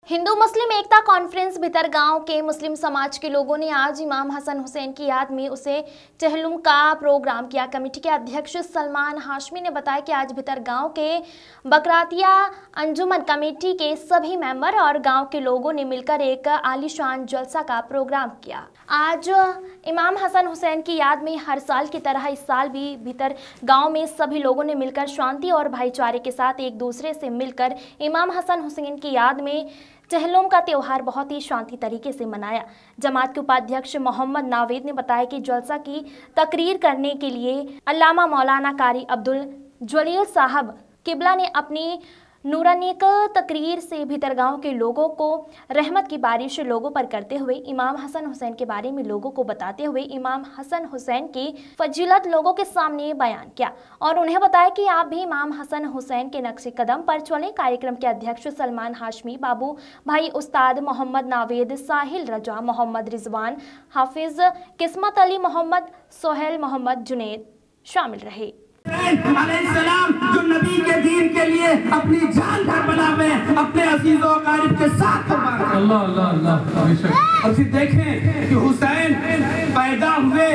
हिंदू मुस्लिम एकता conference Bhitargaon के मुस्लिम समाज के लोगों ने आज इमाम हसन हुसैन की याद में उसे चहलुम का प्रोग्राम किया। कमेटी के अध्यक्ष सलमान हाशमी ने बताया कि आज भितरगांव के बकरातिया अंजुमन कमेटी के सभी मेंबर और गांव के लोगों ने मिलकर एक आलीशान जलसा का प्रोग्राम किया। आज इमाम हसन हुसैन की याद में हर साल की तरह इस साल भी भितरगांव में सभी लोगों ने मिलकर शांति और भाईचारे के साथ एक दूसरे से मिलकर इमाम हसन हुसैन की याद में चहलुम का त्यौहार बहुत ही शांति तरीके से मनाया। जमात के उपाध्यक्ष मोहम्मद नावेद ने बताया कि जलसा की तकरीर करने के लिए अल्लामा मौलाना कारी अब्दुल जलील साहब किबला ने अपनी नूरानिक तकरीर से भितरगांव के लोगों को रहमत की बारिश लोगों पर करते हुए इमाम हसन हुसैन के बारे में लोगों को बताते हुए इमाम हसन हुसैन की फजीलत लोगों के सामने बयान किया और उन्हें बताया कि आप भी इमाम हसन हुसैन के नक्शे कदम पर चलें। कार्यक्रम के अध्यक्ष सलमान हाशमी, बाबू भाई उस्ताद मोहम्मद नावेद, साहिल रजा, मोहम्मद रिजवान, हाफिज किस्मत अली, मोहम्मद सोहेल, मोहम्मद जुनेद शामिल रहे। अलैहिस्सलाम जो नबी के दीन के लिए अपनी जान करबला में अपने अजीजों कारिब के साथ अल्लाह अल्लाह अल्लाह। और फिर देखें कि हुसैन पैदा हुए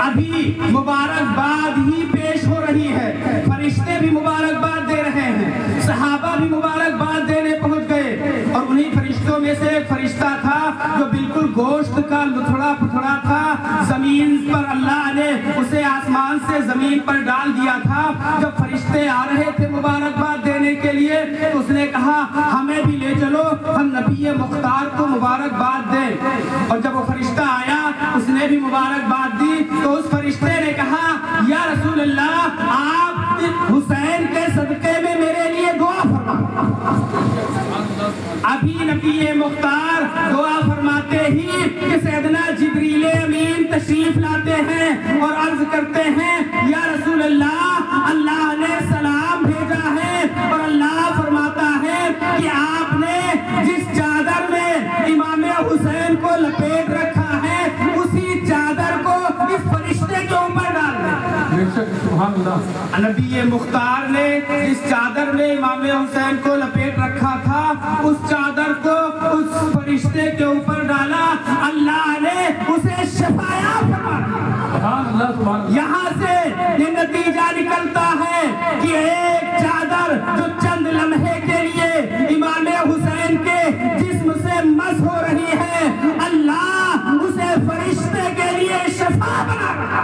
अभी मुबारकबाद ही पेश हो रही है, फरिश्ते भी मुबारकबाद दे रहे हैं, सहाबा भी मुबारकबाद देने पहुंच गए और उन्हीं फरिश्तों में से एक फरिश्ता था जो बिल्कुल गोश्त का लुथड़ा पुथड़ा था। जमीन पर अल्लाह ने उसे आसमान से जमीन पर डाल दिया था। जब फरिश्ते आ रहे थे मुबारकबाद देने के लिए तो उसने कहा हमें भी ले चलो, हम नबी मुख्तार को मुबारकबाद दें। और जब वो फरिश्ता आया उसने भी मुबारकबाद दी तो उस फरिश्ते ने कहा या रसूल अल्लाह, आप हुसैन के सदके में मेरे लिए दुआ फरमाओ। अभी नबी मुख्तार दुआ फरमाते ही कि सैयदना जिब्रील अमीन तशरीफ लाते हैं और अर्ज करते हैं या रसूल अल्लाह, अल्लाह ने सलाम भेजा है और अल्लाह फरमाता है कि आपने जिस चादर में इमाम हुसैन को लपेट रखा है उसी चादर को इस फरिश्ते के ऊपर डाल दे। नबी मुख्तार ने इस चादर में इमाम हुसैन को लपेट रखा था, उस चादर को उस फरिश्ते के ऊपर डाला, अल्लाह ने उसे शफाया फरमाया। यहाँ से ये नतीजा निकलता है कि एक चादर जो चंद लम्हे के लिए इमाम हुसैन के जिस्म से मस हो रही है, अल्लाह उसे फरिश्ते के लिए शफा बना रहा।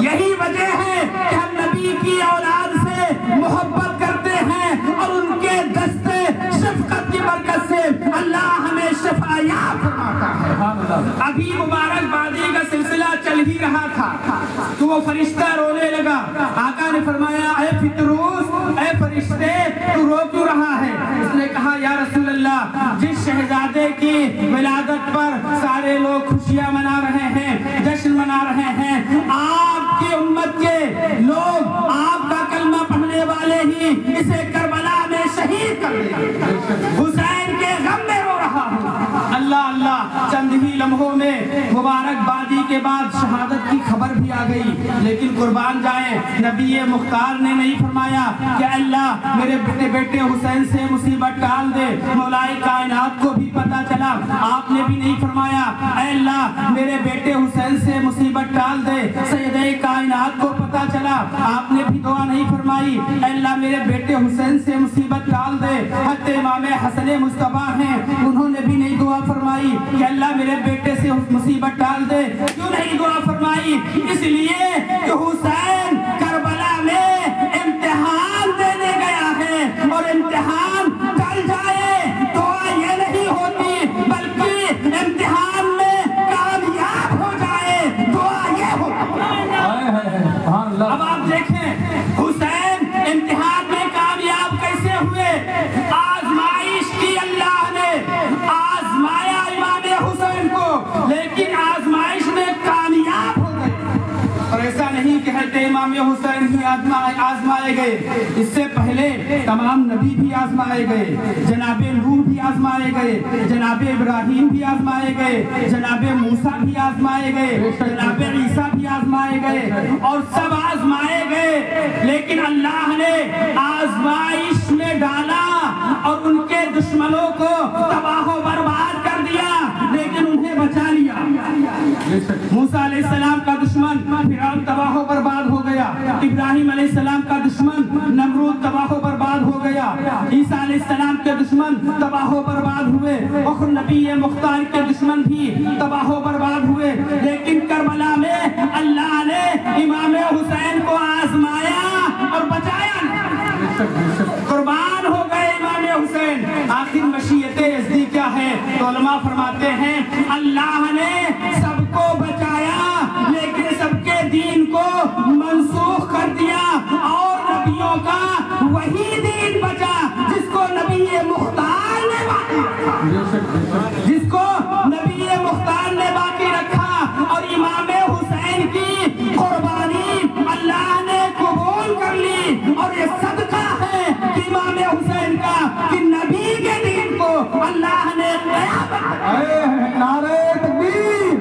यही वजह है कि हम नबी की औलाद से मोहब्बत करते हैं और उनके दस्ते शफकत की बरकत से अल्लाह हमें शफाया फरमाता है। अभी मुबारकबादी का सिलसिला चल ही रहा था तो वो फरिश्ता रोने लगा। आका ने फरमाया ऐ फितरूस, ऐ फरिश्ते, तू रो क्यों रहा है? उसने कहा या रसूल अल्लाह, जिस शहजादे की विलादत पर सारे लोग खुशियां मना रहे हैं, जश्न मना रहे हैं, आपकी उम्मत के लोग आपका कलमा पढ़ने वाले ही इसे करबला में शहीद कर देंगे। हुसैन के गम में रो रहा हूँ। अल्लाह अल्लाह, चंद ही लम्हों में मुबारकबादी के बाद शहादत की खबर भी आ गई, लेकिन कुर्बान जाए नबी मुख्तार ने नहीं फरमाया कि अल्लाह मेरे बेटे हुसैन से मुसीबत टाल दे, मौलाए कायनात को भी पता चला। आपने भी नहीं फरमाया अल्लाह मेरे बेटे हुसैन से मुसीबत टाल दे, सैयदे कायनात को पता चला। आपने भी दुआ नहीं फरमाई अल्लाह मेरे बेटे हुसैन से मुसीबत टाल दे। हत्ते इमाम हसन मुस्तफा हैं, उन्होंने भी नहीं दुआ फरमाई कि अल्लाह मेरे बेटे से मुसीबत टाल दे। क्यों नहीं दुआ फरमाई? इसलिए कि हुसैन करबला में इम्तिहान देने गया है और इम्तिहान टल जाए दुआ ये नहीं होती, बल्कि इम्तिहान में कामयाब हो जाए दुआ ये होती। अब आप देखें हुसैन इम्तिहान में कामयाब कैसे हुए? आजमाइश की अल्लाह ने, आजमाया इमाम हुसैन को, लेकिन आजमाइश में कामयाब हो गए। और ऐसा नहीं कि इमाम हुसैन ही आजमाए गए, इससे पहले तमाम नबी भी आजमाए गए। जनाबे नूह भी आजमाए गए, जनाबे इब्राहिम भी आजमाए गए, जनाबे मूसा भी आजमाए गए, जनाबे ईसा भी आजमाए गए और सब आजमाए गए। लेकिन अल्लाह ने आजमाइश में डाला और उनके दुश्मन دشمنوں کو تباہ و برباد کر دیا لیکن انہیں بچا لیا۔ موسیٰ علیہ السلام کا دشمن فرعون تباہ و برباد ہو گیا، ابراہیم علیہ السلام کا دشمن نمرود تباہ و برباد ہو گیا، عیسیٰ علیہ السلام کے دشمن تباہ و برباد ہوئے، اور نبی مختار کے دشمن بھی تباہ و برباد ہوئے، لیکن کربلا میں اللہ نے امام حسین کو آزمایا اور بچایا، قربان ہو گئے امام حسین۔ آخر مشیت یزدی کیا ہے؟ تو علماء فرماتے ہیں اللہ نے سب کو بچایا لیکن سب کے دین کو منسوخ کر دیا، اور نبیوں کا وہی دین بچا جس کو نبی مختار نے باقی رکھا، اور امام حسین کی قربانی اللہ نے قبول کر لی، اور یہ صدقہ ہے کہ امام حسین کا کہ نبی کے دین کو اللہ نے نعرہ تکبیر،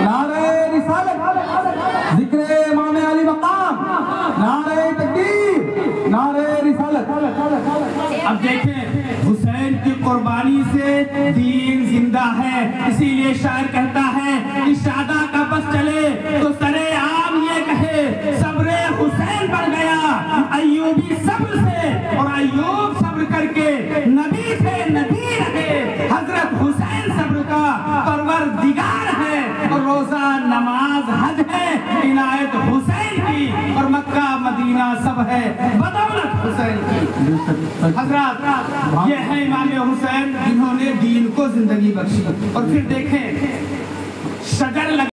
نعرہ رسالت، ذکر امام علی مقام، نعرہ تکبیر، نعرہ رسالت۔ اب دیکھیں حسین کی قربانی سے دین زندہ ہے، اسی لیے شاعر کہتا ہے کہ شادہ کا بس چلے تو سرے عام یہ کہے صبر حسین بڑھ گیا، ایوبی صبر سے، اور ایوب صبر کر کے نبی تھے نبی رہے، حضرت حسین صبر کا پروردگار ہے، اور روزہ نماز حج ہے عنایت حسین کی، اور مکہ مدینہ سب ہے بدولت حسین کی۔ حضرات یہ ہے امام حسین جنہوں نے دین کو زندگی بخشی۔ اور پھر دیکھیں شجر